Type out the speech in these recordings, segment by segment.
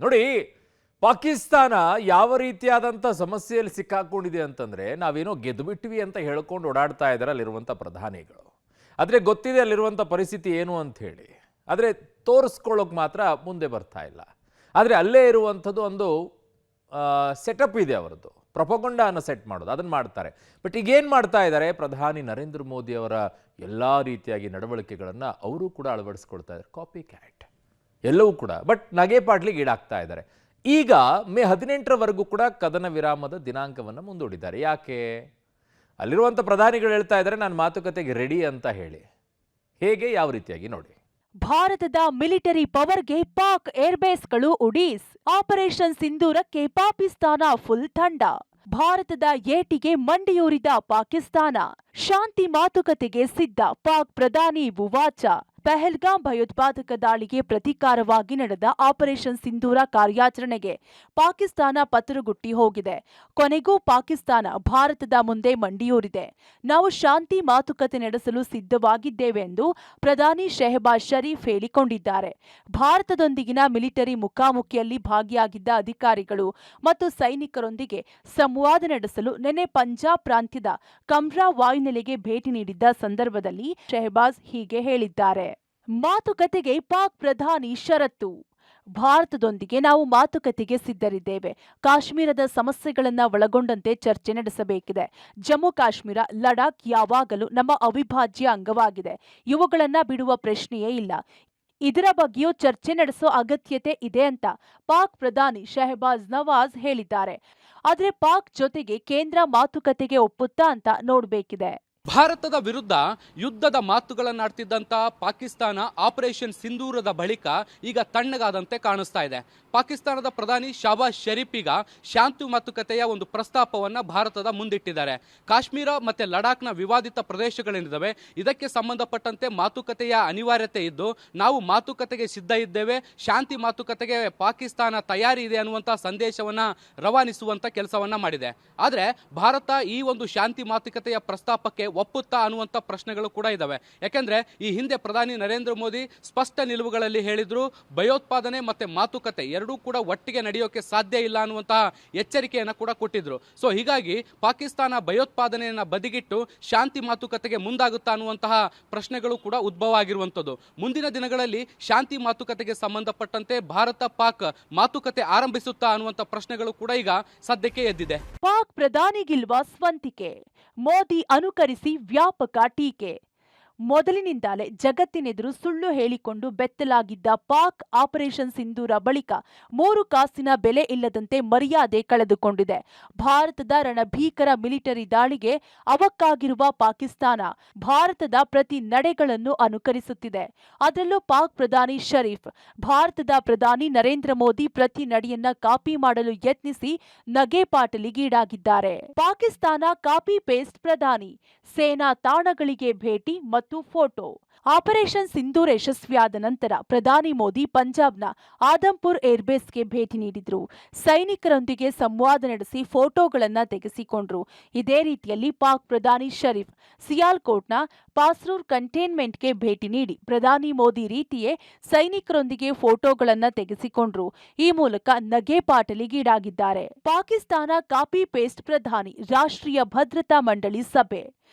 ನೋಡಿ, ಪಾಕಿಸ್ತಾನ ಯಾವ ರೀತಿಯಾದಂಥ ಸಮಸ್ಯೆಯಲ್ಲಿ ಸಿಕ್ಕಾಕೊಂಡಿದೆ ಅಂತಂದ್ರೆ ನಾವೇನೋ ಗೆದ್ದುಬಿಟ್ವಿ ಅಂತ ಹೇಳ್ಕೊಂಡು ಓಡಾಡ್ತಾ ಇದ್ದಾರೆ ಅಲ್ಲಿರುವಂಥ ಪ್ರಧಾನಿಗಳು. ಆದರೆ ಗೊತ್ತಿದೆ ಅಲ್ಲಿರುವಂಥ ಪರಿಸ್ಥಿತಿ ಏನು ಅಂತ ಹೇಳಿ. ಆದರೆ ತೋರಿಸ್ಕೊಳ್ಳೋಕೆ ಮಾತ್ರ ಮುಂದೆ ಬರ್ತಾ ಇಲ್ಲ. ಆದರೆ ಅಲ್ಲೇ ಇರುವಂಥದ್ದು ಒಂದು ಸೆಟಪ್ ಇದೆ ಅವರದ್ದು, ಪ್ರೊಪಗಂಡಾನ ಸೆಟ್ ಮಾಡೋದು, ಅದನ್ನು ಮಾಡ್ತಾರೆ. ಬಟ್ ಈಗೇನು ಮಾಡ್ತಾ ಇದ್ದಾರೆ, ಪ್ರಧಾನಿ ನರೇಂದ್ರ ಮೋದಿ ಅವರ ಎಲ್ಲ ರೀತಿಯಾಗಿ ನಡವಳಿಕೆಗಳನ್ನು ಅವರು ಕೂಡ ಅಳವಡಿಸ್ಕೊಳ್ತಾ ಇದ್ದಾರೆ. ಕಾಪಿ ಕ್ಯಾಟ್ ಎಲ್ಲವೂ ಕೂಡ. ಬಟ್ ನಗೆಪಾಟ್ಲಿಗೆ ಈಡಾಗ್ತಾ ಇದ್ದಾರೆ. ಈಗ ಮೇ 18ರವರೆಗೂ ಕೂಡ ಕದನ ವಿರಾಮದ ದಿನಾಂಕವನ್ನು ಮುಂದೂಡಿದ್ದಾರೆ. ಯಾಕೆ? ಅಲ್ಲಿರುವಂಥ ಪ್ರಧಾನಿಗಳು ಹೇಳ್ತಾ ಇದ್ದಾರೆ ನಾನು ಮಾತುಕತೆಗೆ ರೆಡಿ ಅಂತ ಹೇಳಿ. ಹೇಗೆ, ಯಾವ ರೀತಿಯಾಗಿ ನೋಡಿ. ಭಾರತದ ಮಿಲಿಟರಿ ಪವರ್ಗೆ ಪಾಕ್ ಏರ್ಬೇಸ್ಗಳು ಉಡೀಸ್. ಆಪರೇಷನ್ ಸಿಂಧೂರಕ್ಕೆ ಪಾಕಿಸ್ತಾನ ಫುಲ್ ತಂಡ. ಭಾರತದ ಏಟಿಗೆ ಮಂಡಿಯೂರಿದ ಪಾಕಿಸ್ತಾನ. ಶಾಂತಿ ಮಾತುಕತೆಗೆ ಸಿದ್ಧ ಪಾಕ್ ಪ್ರಧಾನಿ ಉವಾಚ. ಪಹಲ್ಗಾಮ್ ಭಯೋತ್ಪಾದಕ ದಾಳಿಗೆ ಪ್ರತೀಕಾರವಾಗಿ ನಡೆದ ಆಪರೇಷನ್ ಸಿಂಧೂರ ಕಾರ್ಯಾಚರಣೆಗೆ ಪಾಕಿಸ್ತಾನ ಪತರುಗುಟ್ಟಿ ಹೋಗಿದೆ. ಕೊನೆಗೂ ಪಾಕಿಸ್ತಾನ ಭಾರತದ ಮುಂದೆ ಮಂಡಿಯೂರಿದೆ. ನಾವು ಶಾಂತಿ ಮಾತುಕತೆ ನಡೆಸಲು ಸಿದ್ಧವಾಗಿದ್ದೇವೆ ಎಂದು ಪ್ರಧಾನಿ ಶೆಹಬಾಜ್ ಶರೀಫ್ ಹೇಳಿಕೊಂಡಿದ್ದಾರೆ. ಭಾರತದೊಂದಿಗಿನ ಮಿಲಿಟರಿ ಮುಖಾಮುಖಿಯಲ್ಲಿ ಭಾಗಿಯಾಗಿದ್ದ ಅಧಿಕಾರಿಗಳು ಮತ್ತು ಸೈನಿಕರೊಂದಿಗೆ ಸಂವಾದ ನಡೆಸಲು ನಿನ್ನೆ ಪಂಜಾಬ್ ಪ್ರಾಂತ್ಯದ ಕಮ್ರಾ ವಾಯುನೆಲೆಗೆ ಭೇಟಿ ನೀಡಿದ್ದ ಸಂದರ್ಭದಲ್ಲಿ ಶೆಹಬಾಜ್ ಹೀಗೆ ಹೇಳಿದ್ದಾರೆ. ಮಾತುಕತೆಗೆ ಪಾಕ್ ಪ್ರಧಾನಿ ಷರತ್ತು. ಭಾರತದೊಂದಿಗೆ ನಾವು ಮಾತುಕತೆಗೆ ಸಿದ್ಧರಿದ್ದೇವೆ. ಕಾಶ್ಮೀರದ ಸಮಸ್ಯೆಗಳನ್ನು ಒಳಗೊಂಡಂತೆ ಚರ್ಚೆ ನಡೆಸಬೇಕಿದೆ. ಜಮ್ಮು ಕಾಶ್ಮೀರ, ಲಡಾಖ್ ಯಾವಾಗಲೂ ನಮ್ಮ ಅವಿಭಾಜ್ಯ ಅಂಗವಾಗಿದೆ. ಇವುಗಳನ್ನ ಬಿಡುವ ಪ್ರಶ್ನೆಯೇ ಇಲ್ಲ. ಇದರ ಬಗ್ಗೆಯೂ ಚರ್ಚೆ ನಡೆಸೋ ಅಗತ್ಯತೆ ಇದೆ ಅಂತ ಪಾಕ್ ಪ್ರಧಾನಿ ಶೆಹಬಾಜ್ ನವಾಜ್ ಹೇಳಿದ್ದಾರೆ. ಆದರೆ ಪಾಕ್ ಜೊತೆಗೆ ಕೇಂದ್ರ ಮಾತುಕತೆಗೆ ಒಪ್ಪುತ್ತಾ ಅಂತ ನೋಡಬೇಕಿದೆ. ಭಾರತದ ವಿರುದ್ಧ ಯುದ್ಧದ ಮಾತುಗಳನ್ನಾಡ್ತಿದ್ದಂಥ ಪಾಕಿಸ್ತಾನ ಆಪರೇಷನ್ ಸಿಂಧೂರದ ಬಳಿಕ ಈಗ ತಣ್ಣಗಾದಂತೆ ಕಾಣಿಸ್ತಾ ಇದೆ. ಪಾಕಿಸ್ತಾನದ ಪ್ರಧಾನಿ ಶಹಬಾಜ್ ಶರೀಫ್ ಈಗ ಶಾಂತಿ ಮಾತುಕತೆಯ ಒಂದು ಪ್ರಸ್ತಾಪವನ್ನು ಭಾರತದ ಮುಂದಿಟ್ಟಿದ್ದಾರೆ. ಕಾಶ್ಮೀರ ಮತ್ತು ಲಡಾಖ್ನ ವಿವಾದಿತ ಪ್ರದೇಶಗಳೇನಿದ್ದಾವೆ ಇದಕ್ಕೆ ಸಂಬಂಧಪಟ್ಟಂತೆ ಮಾತುಕತೆಯ ಅನಿವಾರ್ಯತೆ ಇದ್ದು ನಾವು ಮಾತುಕತೆಗೆ ಸಿದ್ಧ ಇದ್ದೇವೆ, ಶಾಂತಿ ಮಾತುಕತೆಗೆ ಪಾಕಿಸ್ತಾನ ತಯಾರಿ ಇದೆ ಅನ್ನುವಂಥ ಸಂದೇಶವನ್ನು ರವಾನಿಸುವಂಥ ಕೆಲಸವನ್ನ ಮಾಡಿದೆ. ಆದರೆ ಭಾರತ ಈ ಒಂದು ಶಾಂತಿ ಮಾತುಕತೆಯ ಪ್ರಸ್ತಾಪಕ್ಕೆ ಒಪ್ಪುತ್ತಾ ಅನ್ನುವಂಥ ಪ್ರಶ್ನೆಗಳು ಕೂಡ ಇದಾವೆ. ಯಾಕೆಂದ್ರೆ ಈ ಹಿಂದೆ ಪ್ರಧಾನಿ ನರೇಂದ್ರ ಮೋದಿ ಸ್ಪಷ್ಟ ನಿಲುವುಗಳಲ್ಲಿ ಹೇಳಿದ್ರು ಭಯೋತ್ಪಾದನೆ ಮತ್ತೆ ಮಾತುಕತೆ ಎರಡೂ ಕೂಡ ಒಟ್ಟಿಗೆ ನಡೆಯೋಕೆ ಸಾಧ್ಯ ಇಲ್ಲ ಅನ್ನುವಂತಹ ಎಚ್ಚರಿಕೆಯನ್ನು ಕೂಡ ಕೊಟ್ಟಿದ್ರು. ಸೊ ಹೀಗಾಗಿ ಪಾಕಿಸ್ತಾನ ಭಯೋತ್ಪಾದನೆಯನ್ನ ಬದಿಗಿಟ್ಟು ಶಾಂತಿ ಮಾತುಕತೆಗೆ ಮುಂದಾಗುತ್ತಾ ಅನ್ನುವಂತಹ ಪ್ರಶ್ನೆಗಳು ಕೂಡ ಉದ್ಭವ ಆಗಿರುವಂತದ್ದು. ಮುಂದಿನ ದಿನಗಳಲ್ಲಿ ಶಾಂತಿ ಮಾತುಕತೆಗೆ ಸಂಬಂಧಪಟ್ಟಂತೆ ಭಾರತ ಪಾಕ್ ಮಾತುಕತೆ ಆರಂಭಿಸುತ್ತಾ ಅನ್ನುವಂಥ ಪ್ರಶ್ನೆಗಳು ಕೂಡ ಈಗ ಸದ್ಯಕ್ಕೆ ಎದ್ದಿದೆ. ಪಾಕ್ ಪ್ರಧಾನಿಗಿಲ್ವಾ ಸ್ವಂತಿಕೆ? ಮೋದಿ ಅನುಕರಿಸಿ ವ್ಯಾಪಕ ಟೀಕೆ. ಮೊದಲಿನಿಂದಲೇ ಜಗತ್ತಿನೆದುರು ಸುಳ್ಳು ಹೇಳಿಕೊಂಡು ಬೆತ್ತಲಾಗಿದ್ದ ಪಾಕ್ ಆಪರೇಷನ್ ಸಿಂಧೂರ ಬಳಿಕ 3 ಕಾಸಿನ ಬೆಲೆ ಇಲ್ಲದಂತೆ ಮರ್ಯಾದೆ ಕಳೆದುಕೊಂಡಿದೆ. ಭಾರತದ ರಣಭೀಕರ ಮಿಲಿಟರಿ ದಾಳಿಗೆ ಅವಕ್ಕಾಗಿರುವ ಪಾಕಿಸ್ತಾನ ಭಾರತದ ಪ್ರತಿ ನಡೆಗಳನ್ನು ಅನುಕರಿಸುತ್ತಿದೆ. ಅದರಲ್ಲೂ ಪಾಕ್ ಪ್ರಧಾನಿ ಶರೀಫ್ ಭಾರತದ ಪ್ರಧಾನಿ ನರೇಂದ್ರ ಮೋದಿ ಪ್ರತಿ ನಡೆಯನ್ನ ಕಾಪಿ ಮಾಡಲು ಯತ್ನಿಸಿ ನಗೆಪಾಟಲಿಗೀಡಾಗಿದ್ದಾರೆ. ಪಾಕಿಸ್ತಾನ ಕಾಪಿ ಪೇಸ್ಟ್ ಪ್ರಧಾನಿ, ಸೇನಾ ತಾಣಗಳಿಗೆ ಭೇಟಿ ಮತ್ತು ಫೋಟೋ. ಆಪರೇಷನ್ ಸಿಂಧೂರ್ ಯಶಸ್ವಿಯಾದ ನಂತರ ಪ್ರಧಾನಿ ಮೋದಿ ಪಂಜಾಬ್ನ ಆದಂಪುರ್ ಏರ್ಬೇಸ್ಗೆ ಭೇಟಿ ನೀಡಿದ್ರು. ಸೈನಿಕರೊಂದಿಗೆ ಸಂವಾದ ನಡೆಸಿ ಫೋಟೋಗಳನ್ನ ತೆಗೆಸಿಕೊಂಡ್ರು. ಇದೇ ರೀತಿಯಲ್ಲಿ ಪಾಕ್ ಪ್ರಧಾನಿ ಶರೀಫ್ ಸಿಯಾಲ್ಕೋಟ್ನ ಪಾಸ್ರೂರ್ ಕಂಟೈನ್ಮೆಂಟ್ಗೆ ಭೇಟಿ ನೀಡಿ ಪ್ರಧಾನಿ ಮೋದಿ ರೀತಿಯೇ ಸೈನಿಕರೊಂದಿಗೆ ಫೋಟೋಗಳನ್ನ ತೆಗೆಸಿಕೊಂಡ್ರು. ಈ ಮೂಲಕ ನಗೆಪಾಟಲಿಗೀಡಾಗಿದ್ದಾರೆ. ಪಾಕಿಸ್ತಾನ ಕಾಪಿ ಪೇಸ್ಟ್ ಪ್ರಧಾನಿ, ರಾಷ್ಟ್ರೀಯ ಭದ್ರತಾ ಮಂಡಳಿ ಸಭೆ.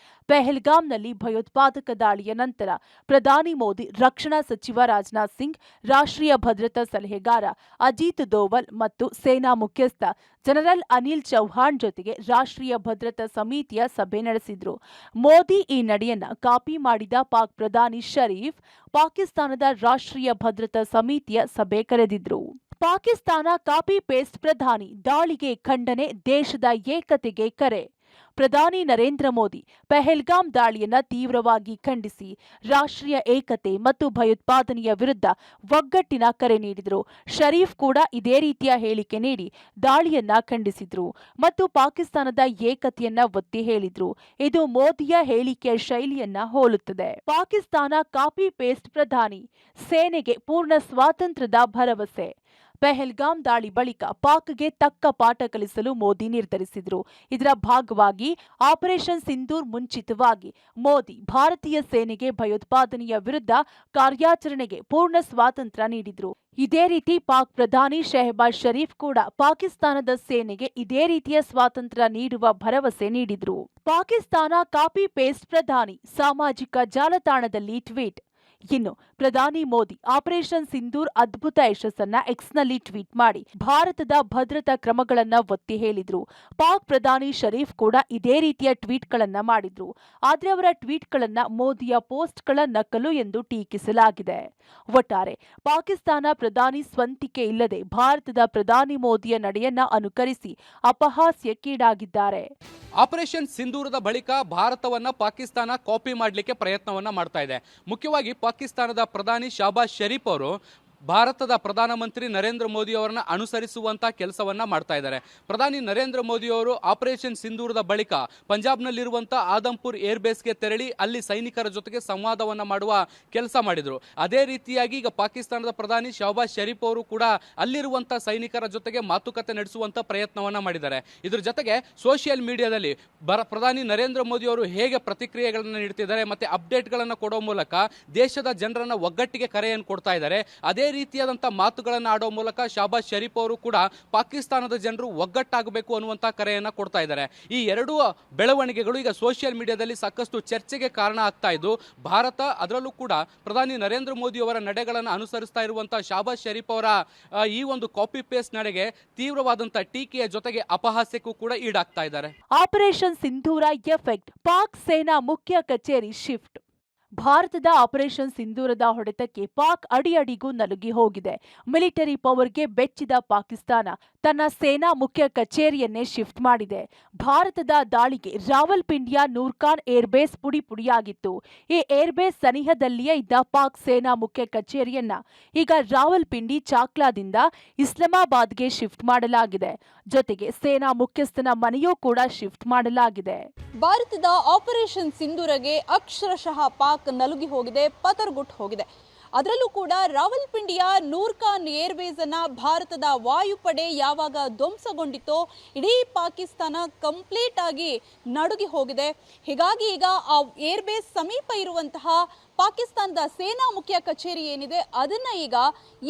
ಪಹಲ್ಗಾಮ್ನಲ್ಲಿ ಭಯೋತ್ಪಾದಕ ದಾಳಿಯ ನಂತರ ಪ್ರಧಾನಿ ಮೋದಿ, ರಕ್ಷಣಾ ಸಚಿವ ರಾಜನಾಥ್ ಸಿಂಗ್, ರಾಷ್ಟ್ರೀಯ ಭದ್ರತಾ ಸಲಹೆಗಾರ ಅಜಿತ್ ದೋವಲ್ ಮತ್ತು ಸೇನಾ ಮುಖ್ಯಸ್ಥ ಜನರಲ್ ಅನಿಲ್ ಚೌಹಾಣ್ ಜೊತೆಗೆ ರಾಷ್ಟ್ರೀಯ ಭದ್ರತಾ ಸಮಿತಿಯ ಸಭೆ ನಡೆಸಿದ್ರು. ಮೋದಿ ಈ ನಡೆಯನ್ನ ಕಾಪಿ ಮಾಡಿದ ಪಾಕ್ ಪ್ರಧಾನಿ ಶರೀಫ್ ಪಾಕಿಸ್ತಾನದ ರಾಷ್ಟ್ರೀಯ ಭದ್ರತಾ ಸಮಿತಿಯ ಸಭೆ ಕರೆದಿದ್ರು. ಪಾಕಿಸ್ತಾನ ಕಾಪಿ ಪೇಸ್ಟ್ ಪ್ರಧಾನಿ, ದಾಳಿಗೆ ಖಂಡನೆ, ದೇಶದ ಏಕತೆಗೆ ಕರೆ. ಪ್ರಧಾನಿ ನರೇಂದ್ರ ಮೋದಿ ಪಹಲ್ಗಾಮ್ ದಾಳಿಯನ್ನ ತೀವ್ರವಾಗಿ ಖಂಡಿಸಿ ರಾಷ್ಟ್ರೀಯ ಏಕತೆ ಮತ್ತು ಭಯೋತ್ಪಾದನೆಯ ವಿರುದ್ಧ ಒಗ್ಗಟ್ಟಿನ ಕರೆ ನೀಡಿದರು. ಶರೀಫ್ ಕೂಡ ಇದೇ ರೀತಿಯ ಹೇಳಿಕೆ ನೀಡಿ ದಾಳಿಯನ್ನ ಖಂಡಿಸಿದ್ರು ಮತ್ತು ಪಾಕಿಸ್ತಾನದ ಏಕತೆಯನ್ನ ಒತ್ತಿ ಹೇಳಿದ್ರು. ಇದು ಮೋದಿಯ ಹೇಳಿಕೆಯ ಶೈಲಿಯನ್ನ ಹೋಲುತ್ತದೆ. ಪಾಕಿಸ್ತಾನ ಕಾಪಿ ಪೇಸ್ಟ್ ಪ್ರಧಾನಿ, ಸೇನೆಗೆ ಪೂರ್ಣ ಸ್ವಾತಂತ್ರ್ಯದ ಭರವಸೆ. ಪೆಹಲ್ಗಾಮ್ ದಾಳಿ ಬಳಿಕ ಪಾಕ್ಗೆ ತಕ್ಕ ಪಾಠ ಕಲಿಸಲು ಮೋದಿ ನಿರ್ಧರಿಸಿದ್ರು. ಇದರ ಭಾಗವಾಗಿ ಆಪರೇಷನ್ ಸಿಂಧೂರ್ ಮುಂಚಿತವಾಗಿ ಮೋದಿ ಭಾರತೀಯ ಸೇನೆಗೆ ಭಯೋತ್ಪಾದನೆಯ ವಿರುದ್ಧ ಕಾರ್ಯಾಚರಣೆಗೆ ಪೂರ್ಣ ಸ್ವಾತಂತ್ರ್ಯ ನೀಡಿದ್ರು. ಇದೇ ರೀತಿ ಪಾಕ್ ಪ್ರಧಾನಿ ಶೆಹಬಾಜ್ ಶರೀಫ್ ಕೂಡ ಪಾಕಿಸ್ತಾನದ ಸೇನೆಗೆ ಇದೇ ರೀತಿಯ ಸ್ವಾತಂತ್ರ್ಯ ನೀಡುವ ಭರವಸೆ ನೀಡಿದ್ರು. ಪಾಕಿಸ್ತಾನ ಕಾಪಿ ಪೇಸ್ಟ್ ಪ್ರಧಾನಿ ಸಾಮಾಜಿಕ ಜಾಲತಾಣದಲ್ಲಿ ಟ್ವೀಟ್. ಇನ್ನು ಪ್ರಧಾನಿ ಮೋದಿ ಆಪರೇಷನ್ ಸಿಂಧೂರ್ ಅದ್ಭುತ ಯಶಸ್ಸನ್ನ ಎಕ್ಸ್ನಲ್ಲಿ ಟ್ವೀಟ್ ಮಾಡಿ ಭಾರತದ ಭದ್ರತಾ ಕ್ರಮಗಳನ್ನ ಒತ್ತಿ ಹೇಳಿದ್ರು. ಪಾಕ್ ಪ್ರಧಾನಿ ಶರೀಫ್ ಕೂಡ ಇದೇ ರೀತಿಯ ಟ್ವೀಟ್ಗಳನ್ನ ಮಾಡಿದ್ರು. ಆದ್ರೆ ಅವರ ಟ್ವೀಟ್ಗಳನ್ನ ಮೋದಿಯ ಪೋಸ್ಟ್ಗಳ ನಕಲು ಎಂದು ಟೀಕಿಸಲಾಗಿದೆ. ಒಟ್ಟಾರೆ ಪಾಕಿಸ್ತಾನ ಪ್ರಧಾನಿ ಸ್ವಂತಿಕೆ ಇಲ್ಲದೆ ಭಾರತದ ಪ್ರಧಾನಿ ಮೋದಿಯ ನಡೆಯನ್ನ ಅನುಕರಿಸಿ ಅಪಹಾಸ್ಯಕ್ಕೀಡಾಗಿದ್ದಾರೆ. ಆಪರೇಷನ್ ಸಿಂಧೂರದ ಬಳಿಕ ಭಾರತವನ್ನ ಪಾಕಿಸ್ತಾನ ಕಾಪಿ ಮಾಡಲಿಕ್ಕೆ ಪ್ರಯತ್ನವನ್ನ ಮಾಡ್ತಾ ಇದೆ. ಮುಖ್ಯವಾಗಿ ಪಾಕಿಸ್ತಾನದ ಪ್ರಧಾನಿ ಶಹಬಾಜ್ ಶರೀಫ್ ಅವರು ಭಾರತದ ಪ್ರಧಾನಮಂತ್ರಿ ನರೇಂದ್ರ ಮೋದಿ ಅವರನ್ನ ಅನುಸರಿಸುವಂತ ಕೆಲಸವನ್ನ ಮಾಡ್ತಾ ಇದ್ದಾರೆ. ಪ್ರಧಾನಿ ನರೇಂದ್ರ ಮೋದಿ ಅವರು ಆಪರೇಷನ್ ಸಿಂಧೂರದ ಬಳಿಕ ಪಂಜಾಬ್ನಲ್ಲಿರುವಂತಹ ಆದಂಪುರ್ ಏರ್ ಬೇಸ್ಗೆ ತೆರಳಿ ಅಲ್ಲಿ ಸೈನಿಕರ ಜೊತೆಗೆ ಸಂವಾದವನ್ನ ಮಾಡುವ ಕೆಲಸ ಮಾಡಿದ್ರು. ಅದೇ ರೀತಿಯಾಗಿ ಈಗ ಪಾಕಿಸ್ತಾನದ ಪ್ರಧಾನಿ ಶಹಬಾಜ್ ಶರೀಫ್ ಅವರು ಕೂಡ ಅಲ್ಲಿರುವಂತಹ ಸೈನಿಕರ ಜೊತೆಗೆ ಮಾತುಕತೆ ನಡೆಸುವಂತ ಪ್ರಯತ್ನವನ್ನ ಮಾಡಿದ್ದಾರೆ. ಇದ್ರ ಜೊತೆಗೆ ಸೋಷಿಯಲ್ ಮೀಡಿಯಾದಲ್ಲಿ ಪ್ರಧಾನಿ ನರೇಂದ್ರ ಮೋದಿ ಅವರು ಹೇಗೆ ಪ್ರತಿಕ್ರಿಯೆಗಳನ್ನು ನೀಡ್ತಿದ್ದಾರೆ ಮತ್ತೆ ಅಪ್ಡೇಟ್ಗಳನ್ನು ಕೊಡೋ ಮೂಲಕ ದೇಶದ ಜನರನ್ನ ಒಗ್ಗಟ್ಟಿಗೆ ಕರೆಯನ್ನು ಕೊಡ್ತಾ ಇದ್ದಾರೆ. ಅದೇ ರೀತಿಯಾದಂತಹ ಮಾತುಗಳನ್ನು ಆಡೋ ಮೂಲಕ ಶಹಬಾಜ್ ಶರೀಫ್ ಅವರು ಕೂಡ ಪಾಕಿಸ್ತಾನದ ಜನರು ಒಗ್ಗಟ್ಟಾಗಬೇಕು ಅನ್ನುವಂತ ಕರೆಯನ್ನ ಕೊಡ್ತಾ ಇದ್ದಾರೆ. ಈ ಎರಡೂ ಬೆಳವಣಿಗೆಗಳು ಈಗ ಸೋಷಿಯಲ್ ಮೀಡಿಯಾದಲ್ಲಿ ಸಾಕಷ್ಟು ಚರ್ಚೆಗೆ ಕಾರಣ ಆಗ್ತಾ ಇದ್ದು, ಭಾರತ ಅದರಲ್ಲೂ ಕೂಡ ಪ್ರಧಾನಿ ನರೇಂದ್ರ ಮೋದಿ ಅವರ ನಡೆಗಳನ್ನು ಅನುಸರಿಸ್ತಾ ಇರುವಂತಹ ಶಹಬಾಜ್ ಶರೀಫ್ ಅವರ ಈ ಒಂದು ಕಾಪಿ ಪೇಸ್ಟ್ ನಡೆಗೆ ತೀವ್ರವಾದಂತಹ ಟೀಕೆಯ ಜೊತೆಗೆ ಅಪಹಾಸ್ಯಕ್ಕೂ ಕೂಡ ಈಡಾಗ್ತಾ ಇದ್ದಾರೆ. ಆಪರೇಷನ್ ಸಿಂಧೂರ ಎಫೆಕ್ಟ್, ಪಾಕ್ ಸೇನಾ ಮುಖ್ಯ ಕಚೇರಿ ಶಿಫ್ಟ್. ಭಾರತದ ಆಪರೇಷನ್ ಸಿಂಧೂರದ ಹೊಡೆತಕ್ಕೆ ಪಾಕ್ ಅಡಿಅಡಿಗೂ ನಲುಗಿ ಹೋಗಿದೆ. ಮಿಲಿಟರಿ ಪವರ್ಗೆ ಬೆಚ್ಚಿದ ಪಾಕಿಸ್ತಾನ ತನ್ನ ಸೇನಾ ಮುಖ್ಯ ಕಚೇರಿಯನ್ನೇ ಶಿಫ್ಟ್ ಮಾಡಿದೆ. ಭಾರತದ ದಾಳಿಗೆ ರಾವಲ್ಪಿಂಡಿಯ ನೂರ್ಖಾನ್ ಏರ್ಬೇಸ್ ಪುಡಿ ಪುಡಿಯಾಗಿತ್ತು. ಈ ಏರ್ಬೇಸ್ ಸನಿಹದಲ್ಲಿಯೇ ಇದ್ದ ಪಾಕ್ ಸೇನಾ ಮುಖ್ಯ ಕಚೇರಿಯನ್ನ ಈಗ ರಾವಲ್ಪಿಂಡಿ ಚಾಕ್ಲಾದಿಂದ ಇಸ್ಲಾಮಾಬಾದ್ಗೆ ಶಿಫ್ಟ್ ಮಾಡಲಾಗಿದೆ. ಜೊತೆಗೆ ಸೇನಾ ಮುಖ್ಯಸ್ಥನ ಮನೆಯೂ ಕೂಡ ಶಿಫ್ಟ್ ಮಾಡಲಾಗಿದೆ. ಭಾರತದ ಆಪರೇಷನ್ ಸಿಂಧೂರಗೆ ಅಕ್ಷರಶಃ ಪಾಕ್ ನಲುಗಿ ಹೋಗಿದೆ, ಪತರ್ಗುಟ್ ಹೋಗಿದೆ. ಅದರಲ್ಲೂ ಕೂಡ ರಾವಲ್ಪಿಂಡಿಯ ನೂರ್ಖಾನ್ ಏರ್ವೇಸ್ ಅನ್ನ ಭಾರತದ ವಾಯುಪಡೆ ಯಾವಾಗ ಧ್ವಂಸಗೊಂಡಿತ್ತೋ ಇಡೀ ಪಾಕಿಸ್ತಾನ ಕಂಪ್ಲೀಟ್ ಆಗಿ ನಡುಗಿ ಹೋಗಿದೆ. ಹೀಗಾಗಿ ಈಗ ಆ ಏರ್ಬೇಸ್ ಸಮೀಪ ಇರುವಂತಹ ಪಾಕಿಸ್ತಾನದ ಸೇನಾ ಮುಖ್ಯ ಕಚೇರಿ ಏನಿದೆ ಅದನ್ನ ಈಗ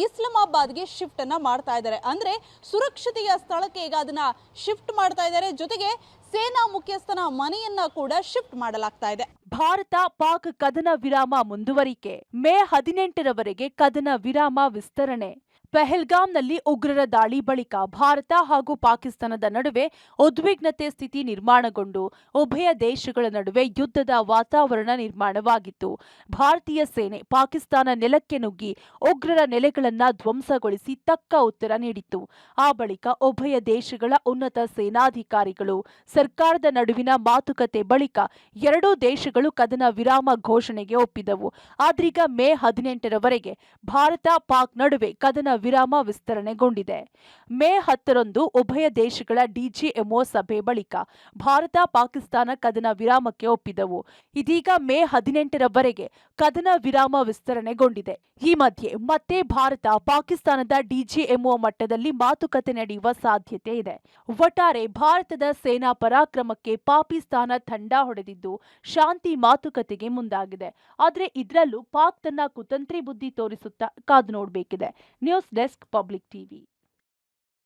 ಇಸ್ಲಾಮಾಬಾದ್ಗೆ ಶಿಫ್ಟ್ ಅನ್ನ ಮಾಡ್ತಾ ಇದ್ದಾರೆ. ಅಂದ್ರೆ ಸುರಕ್ಷತೆಯ ಸ್ಥಳಕ್ಕೆ ಈಗ ಅದನ್ನ ಶಿಫ್ಟ್ ಮಾಡ್ತಾ ಇದ್ದಾರೆ. ಜೊತೆಗೆ ಸೇನಾ ಮುಖ್ಯಸ್ಥನ ಮನೆಯನ್ನ ಕೂಡ ಶಿಫ್ಟ್ ಮಾಡಲಾಗ್ತಾ ಇದೆ. ಭಾರತ ಪಾಕ್ ಕದನ ವಿರಾಮ ಮುಂದುವರಿಕೆ. ಮೇ 18ರವರೆಗೆ ಕದನ ವಿರಾಮ ವಿಸ್ತರಣೆ. ಪೆಹಲ್ಗಾಮ್ನಲ್ಲಿ ಉಗ್ರರ ದಾಳಿ ಬಳಿಕ ಭಾರತ ಹಾಗೂ ಪಾಕಿಸ್ತಾನದ ನಡುವೆ ಉದ್ವಿಗ್ನತೆ ಸ್ಥಿತಿ ನಿರ್ಮಾಣಗೊಂಡು ಉಭಯ ದೇಶಗಳ ನಡುವೆ ಯುದ್ಧದ ವಾತಾವರಣ ನಿರ್ಮಾಣವಾಗಿತ್ತು. ಭಾರತೀಯ ಸೇನೆ ಪಾಕಿಸ್ತಾನ ನೆಲಕ್ಕೆ ನುಗ್ಗಿ ಉಗ್ರರ ನೆಲೆಗಳನ್ನು ಧ್ವಂಸಗೊಳಿಸಿ ತಕ್ಕ ಉತ್ತರ ನೀಡಿತ್ತು. ಆ ಬಳಿಕ ಉಭಯ ದೇಶಗಳ ಉನ್ನತ ಸೇನಾಧಿಕಾರಿಗಳು ಸರ್ಕಾರದ ನಡುವಿನ ಮಾತುಕತೆ ಬಳಿಕ ಎರಡೂ ದೇಶಗಳು ಕದನ ವಿರಾಮ ಘೋಷಣೆಗೆ ಒಪ್ಪಿದವು. ಆದ್ರೀಗ ಮೇ 18ರವರೆಗೆ ಭಾರತ ಪಾಕ್ ನಡುವೆ ಕದನ ವಿರಾಮ ವಿಸ್ತರಣೆಗೊಂಡಿದೆ. ಮೇ 10ರಂದು ಉಭಯ ದೇಶಗಳ ಡಿಜಿಎಂಒ ಸಭೆ ಬಳಿಕ ಭಾರತ ಪಾಕಿಸ್ತಾನ ಕದನ ವಿರಾಮಕ್ಕೆ ಒಪ್ಪಿದವು. ಇದೀಗ ಮೇ 18ರವರೆಗೆ ಕದನ ವಿರಾಮ ವಿಸ್ತರಣೆಗೊಂಡಿದೆ. ಈ ಮಧ್ಯೆ ಮತ್ತೆ ಭಾರತ ಪಾಕಿಸ್ತಾನದ ಡಿಜಿಎಂಒ ಮಟ್ಟದಲ್ಲಿ ಮಾತುಕತೆ ನಡೆಯುವ ಸಾಧ್ಯತೆ ಇದೆ. ಒಟ್ಟಾರೆ ಭಾರತದ ಸೇನಾ ಪರಾಕ್ರಮಕ್ಕೆ ಪಾಕಿಸ್ತಾನ ಥಂಡ ಹೊಡೆದಿದ್ದು ಶಾಂತಿ ಮಾತುಕತೆಗೆ ಮುಂದಾಗಿದೆ. ಆದರೆ ಇದರಲ್ಲೂ ಪಾಕ್ ತನ್ನ ಕುತಂತ್ರಿ ಬುದ್ಧಿ ತೋರಿಸುತ್ತಾ ಕಾದು ನೋಡಬೇಕಿದೆ. News desk public TV.